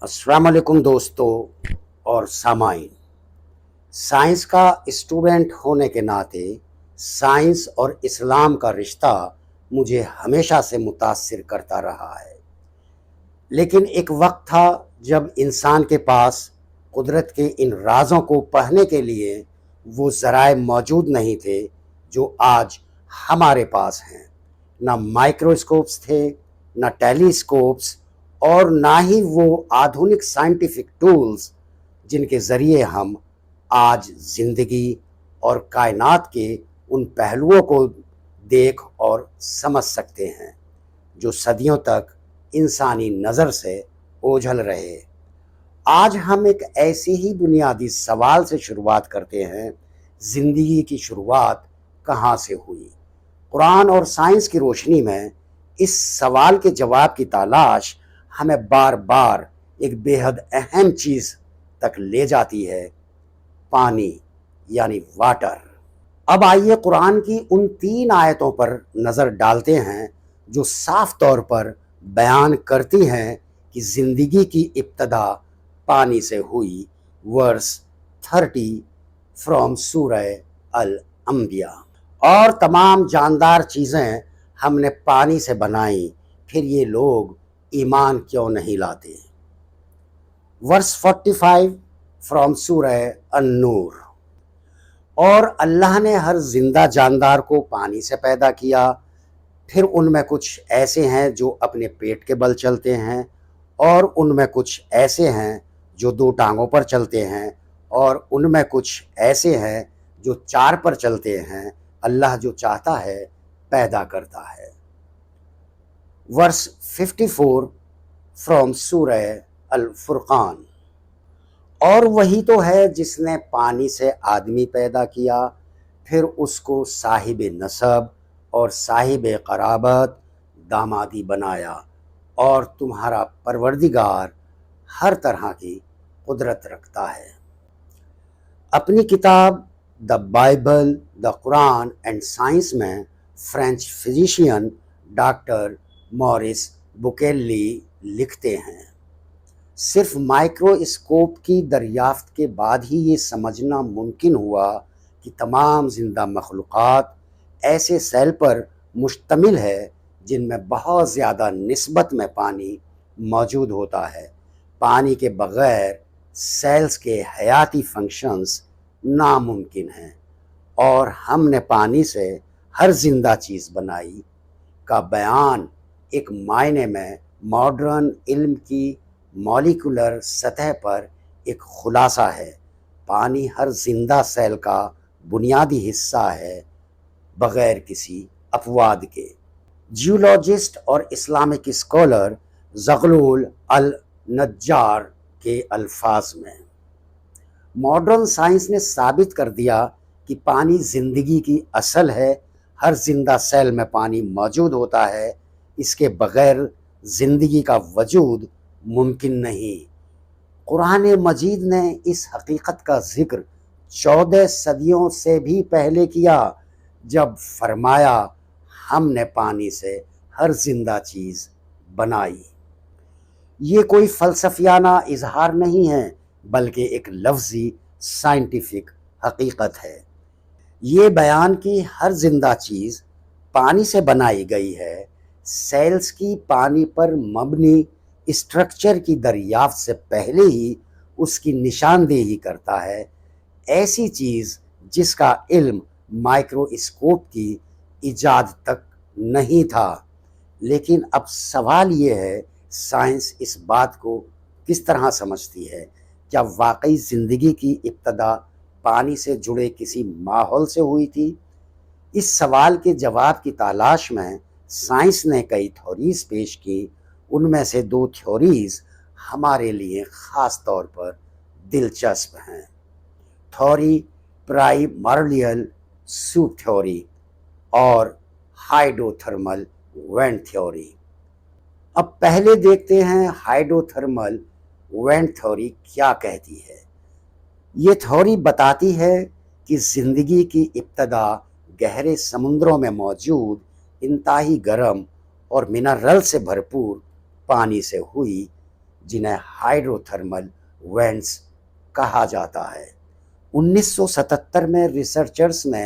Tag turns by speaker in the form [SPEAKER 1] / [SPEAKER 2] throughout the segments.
[SPEAKER 1] अस्सलाम वालेकुम दोस्तों और सामाइन। साइंस का स्टूडेंट होने के नाते साइंस और इस्लाम का रिश्ता मुझे हमेशा से मुतासिर करता रहा है। लेकिन एक वक्त था जब इंसान के पास कुदरत के इन राज़ों को पढ़ने के लिए वो ज़राए मौजूद नहीं थे जो आज हमारे पास हैं। ना माइक्रोस्कोप्स थे, ना टेलीस्कोप्स, और ना ही वो आधुनिक साइंटिफिक टूल्स जिनके ज़रिए हम आज ज़िंदगी और कायनात के उन पहलुओं को देख और समझ सकते हैं जो सदियों तक इंसानी नज़र से ओझल रहे। आज हम एक ऐसे ही बुनियादी सवाल से शुरुआत करते हैं, ज़िंदगी की शुरुआत कहाँ से हुई। कुरान और साइंस की रोशनी में इस सवाल के जवाब की तलाश हमें बार बार एक बेहद अहम चीज़ तक ले जाती है, पानी यानी वाटर। अब आइए कुरान की उन 3 आयतों पर नज़र डालते हैं जो साफ तौर पर बयान करती हैं कि ज़िंदगी की इब्तदा पानी से हुई। वर्स 30 फ्रॉम सूरह अल अंबिया। और तमाम जानदार चीज़ें हमने पानी से बनाई, फिर ये लोग ईमान क्यों नहीं लाते। वर्स 45 फ्रॉम सूरह अन-नूर। और अल्लाह ने हर जिंदा जानदार को पानी से पैदा किया, फिर उनमें कुछ ऐसे हैं जो अपने पेट के बल चलते हैं, और उनमें कुछ ऐसे हैं जो 2 टांगों पर चलते हैं, और उनमें कुछ ऐसे हैं जो 4 पर चलते हैं। अल्लाह जो चाहता है पैदा करता है। वर्स 54 फ्रॉम सूरह अल फुरकान। और वही तो है जिसने पानी से आदमी पैदा किया, फिर उसको साहिब नसब और साहिब क़राबत दामादी बनाया, और तुम्हारा परवरदिगार हर तरह की कुदरत रखता है। अपनी किताब the Bible, the Quran and science में फ्रेंच फिजिशियन डॉक्टर मॉरिस बुकेली लिखते हैं, सिर्फ माइक्रोस्कोप की दरियाफ्त के बाद ही ये समझना मुमकिन हुआ कि तमाम जिंदा मखलूक़ात ऐसे सेल पर मुश्तमिल है जिनमें बहुत ज़्यादा निस्बत में पानी मौजूद होता है। पानी के बग़ैर सेल्स के हयाती फंक्शंस नामुमकिन हैं, और हमने पानी से हर जिंदा चीज़ बनाई का बयान एक मायने में मॉडर्न इल्म की मॉलिक्यूलर सतह पर एक खुलासा है। पानी हर जिंदा सेल का बुनियादी हिस्सा है, बग़ैर किसी अपवाद के। जियोलॉजिस्ट और इस्लामिक स्कॉलर ज़गलुल अल नज्जार के अल्फाज में, मॉडर्न साइंस ने साबित कर दिया कि पानी ज़िंदगी की असल है। हर जिंदा सेल में पानी मौजूद होता है, इसके बग़ैर ज़िंदगी का वजूद मुमकिन नहीं। कुरान मजीद ने इस हकीकत का ज़िक्र 14 सदियों से भी पहले किया, जब फरमाया हमने पानी से हर जिंदा चीज़ बनाई। ये कोई फ़लसफ़ियाना इजहार नहीं है, बल्कि एक लफ्ज़ी साइंटिफिक हकीकत है। ये बयान कि हर जिंदा चीज़ पानी से बनाई गई है, सेल्स की पानी पर मबनी स्ट्रक्चर की दरियाफ्त से पहले ही उसकी निशानदेही करता है। ऐसी चीज़ जिसका इल्म माइक्रोस्कोप की इजाद तक नहीं था। लेकिन अब सवाल ये है, साइंस इस बात को किस तरह समझती है? क्या वाकई ज़िंदगी की इब्तदा पानी से जुड़े किसी माहौल से हुई थी? इस सवाल के जवाब की तलाश में साइंस ने कई थ्योरीज़ पेश की। उनमें से 2 थ्योरीज़ हमारे लिए ख़ास तौर पर दिलचस्प हैं। थ्योरी प्राइमर्डियल सूट थ्योरी और हाइड्रोथर्मल वेंट थ्योरी। अब पहले देखते हैं हाइड्रोथर्मल वेंट थ्योरी क्या कहती है। ये थ्योरी बताती है कि ज़िंदगी की इब्तदा गहरे समुद्रों में मौजूद इंतहाई गर्म और मिनरल से भरपूर पानी से हुई, जिन्हें हाइड्रोथर्मल वेंट्स कहा जाता है। 1977 में रिसर्चर्स ने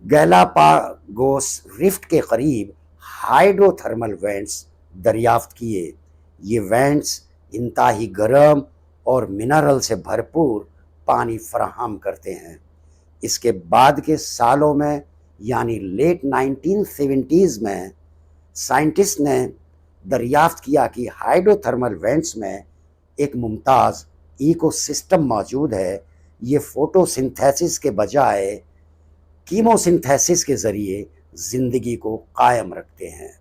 [SPEAKER 1] गैलापागोस रिफ्ट के करीब हाइड्रोथर्मल वेंट्स दरियाफ्त किए। ये वेंट्स इंतहाई गर्म और मिनरल से भरपूर पानी फराहम करते हैं। इसके बाद के सालों में यानी लेट 1970s में साइंटिस्ट ने दरियाफ्त किया कि हाइड्रोथर्मल वेंट्स में एक मुमताज़ इकोसिस्टम मौजूद है। ये फोटोसिंथेसिस के बजाय कीमोसिंथेसिस के ज़रिए ज़िंदगी को कायम रखते हैं।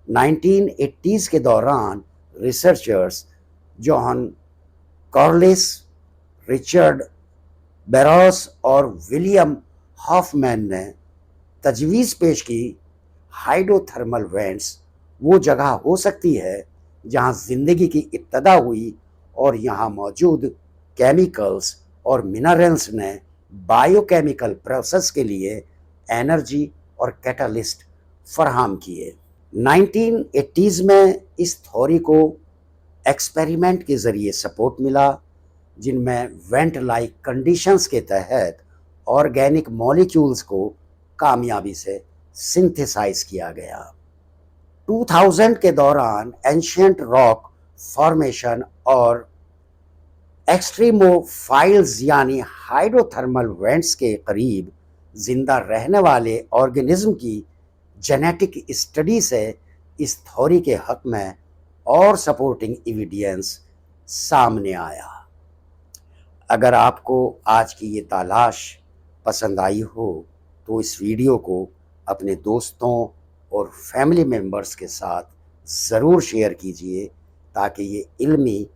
[SPEAKER 1] 1980s के दौरान रिसर्चर्स जॉन कॉर्लिस, रिचर्ड बैरोस और विलियम हॉफमैन ने तजवीज़ पेश की हाइड्रोथर्मल वेंट्स वो जगह हो सकती है जहां ज़िंदगी की इब्तदा हुई और यहाँ मौजूद केमिकल्स और मिनरल्स ने बायोकेमिकल प्रोसेस के लिए एनर्जी और कैटलिस्ट फराहम किए। 1980s में इस थ्योरी को एक्सपेरिमेंट के ज़रिए सपोर्ट मिला, जिनमें वेंट लाइक कंडीशंस के तहत ऑर्गेनिक मॉलिक्यूल्स को कामयाबी से सिंथेसाइज किया गया। 2000 के दौरान एंशिएंट रॉक फॉर्मेशन और एक्सट्रीमोफाइल्स यानी हाइड्रोथर्मल वेंट्स के करीब जिंदा रहने वाले ऑर्गेनिज्म की जेनेटिक स्टडी से इस थ्योरी के हक में और सपोर्टिंग एविडेंस सामने आया। अगर आपको आज की ये तलाश पसंद आई हो तो इस वीडियो को अपने दोस्तों और फैमिली मेम्बर्स के साथ ज़रूर शेयर कीजिए ताकि ये इल्मी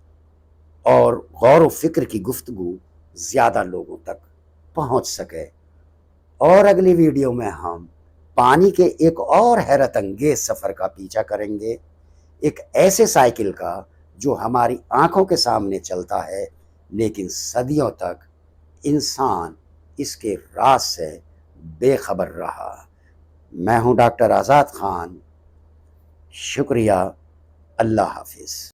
[SPEAKER 1] और गौर व फिक्र की गुफ्तगू ज़्यादा लोगों तक पहुंच सके। और अगली वीडियो में हम पानी के एक और हैरत अंगेज सफ़र का पीछा करेंगे, एक ऐसे साइकिल का जो हमारी आंखों के सामने चलता है लेकिन सदियों तक इंसान इसके राज से बेखबर रहा। मैं हूं डॉक्टर आज़ाद खान। शुक्रिया। अल्लाह हाफिज़।